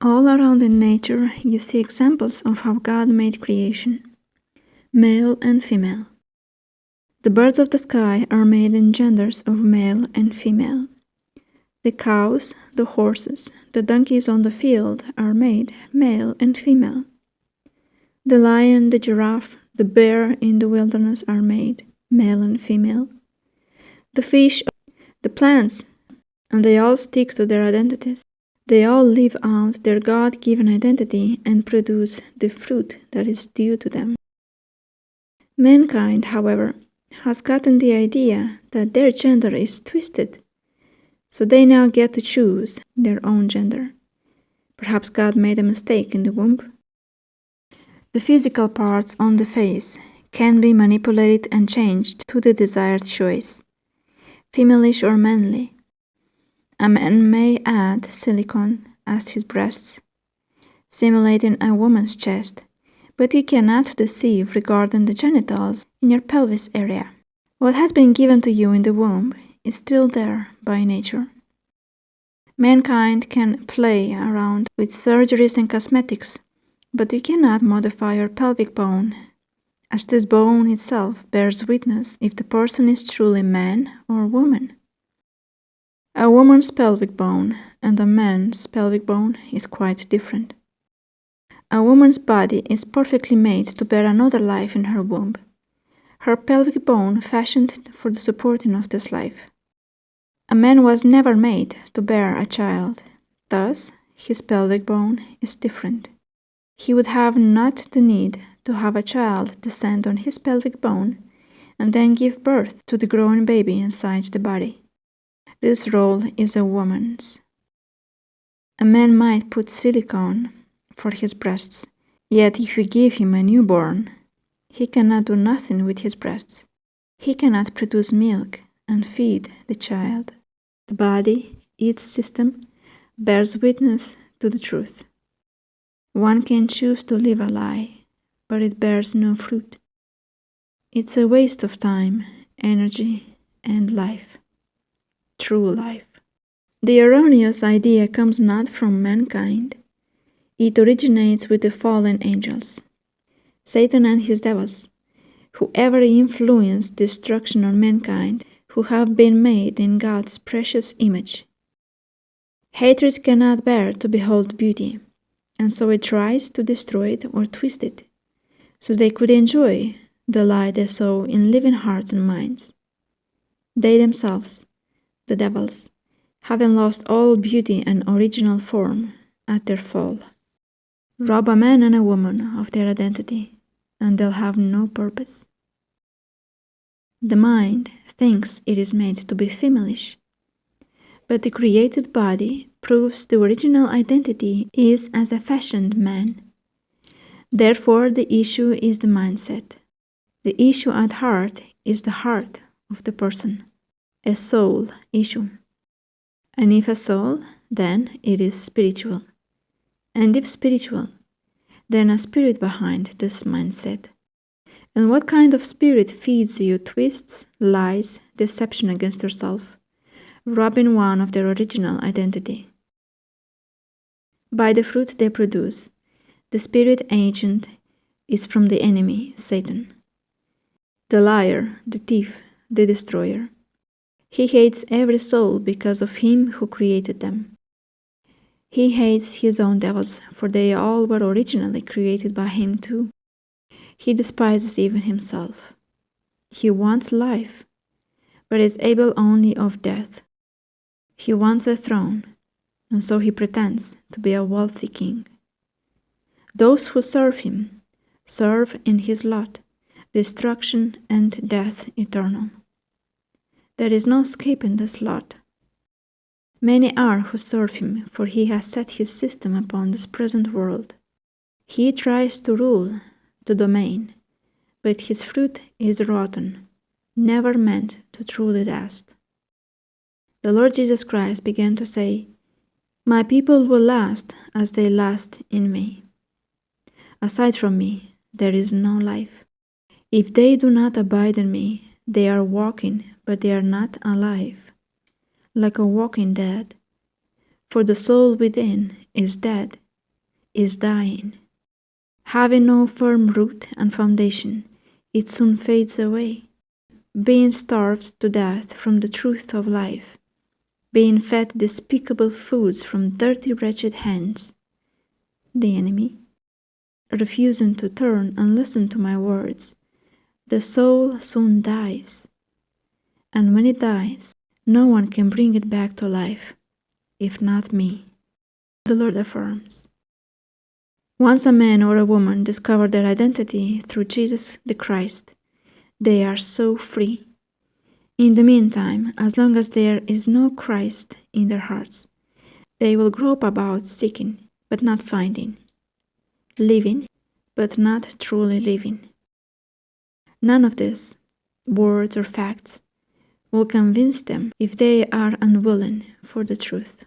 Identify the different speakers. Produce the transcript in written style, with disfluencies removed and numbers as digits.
Speaker 1: All around in nature, you see examples of how God made creation, male and female. The birds of the sky are made in genders of male and female. The cows, the horses, the donkeys on the field are made male and female. The lion, the giraffe, the bear in the wilderness are made male and female. The fish, the plants, and they all stick to their identities. They all live out their God-given identity and produce the fruit that is due to them. Mankind, however, has gotten the idea that their gender is twisted, so they now get to choose their own gender. Perhaps God made a mistake in the womb. The physical parts on the face can be manipulated and changed to the desired choice, femalish or manly. A man may add silicone as his breasts, simulating a woman's chest, but you cannot deceive regarding the genitals in your pelvis area. What has been given to you in the womb is still there by nature. Mankind can play around with surgeries and cosmetics, but you cannot modify your pelvic bone, as this bone itself bears witness if the person is truly man or woman. A woman's pelvic bone and a man's pelvic bone is quite different. A woman's body is perfectly made to bear another life in her womb, her pelvic bone fashioned for the supporting of this life. A man was never made to bear a child, thus his pelvic bone is different. He would have not the need to have a child descend on his pelvic bone and then give birth to the growing baby inside the body. This role is a woman's. A man might put silicone for his breasts, yet if you give him a newborn, he cannot do nothing with his breasts. He cannot produce milk and feed the child. The body, its system, bears witness to the truth. One can choose to live a lie, but it bears no fruit. It's a waste of time, energy, and life. True life. The erroneous idea comes not from mankind. It originates with the fallen angels, Satan and his devils, whoever influenced destruction on mankind, who have been made in God's precious image. Hatred cannot bear to behold beauty, and so it tries to destroy it or twist it, so they could enjoy the light they saw in living hearts and minds. They themselves, the devils, having lost all beauty and original form at their fall, rob a man and a woman of their identity, and they'll have no purpose. The mind thinks it is made to be femalish, but the created body proves the original identity is as a fashioned man. Therefore, the issue is the mindset. The issue at heart is the heart of the person, a soul issue. And if a soul, then it is spiritual. And if spiritual, then a spirit behind this mindset. And what kind of spirit feeds you twists, lies, deception against yourself, robbing one of their original identity? By the fruit they produce, the spirit agent is from the enemy, Satan, the liar, the thief, the destroyer. He hates every soul because of him who created them. He hates his own devils, for they all were originally created by him too. He despises even himself. He wants life, but is able only of death. He wants a throne, and so he pretends to be a wealthy king. Those who serve him serve in his lot destruction and death eternal. There is no escaping this lot. Many are who serve him, for he has set his system upon this present world. He tries to rule, to domain, but his fruit is rotten, never meant to truly last. The Lord Jesus Christ began to say, "My people will last as they last in me. Aside from me, there is no life. If they do not abide in me, they are walking, but they are not alive, like a walking dead. For the soul within is dead, is dying. Having no firm root and foundation, it soon fades away, being starved to death from the truth of life, being fed despicable foods from dirty, wretched hands. The enemy, refusing to turn and listen to my words, the soul soon dies. And when it dies, no one can bring it back to life, if not me. The Lord affirms. Once a man or a woman discover their identity through Jesus the Christ, they are so free. In the meantime, as long as there is no Christ in their hearts, they will grope about seeking, but not finding, living, but not truly living. None of this, words or facts, will convince them if they are unwilling for the truth.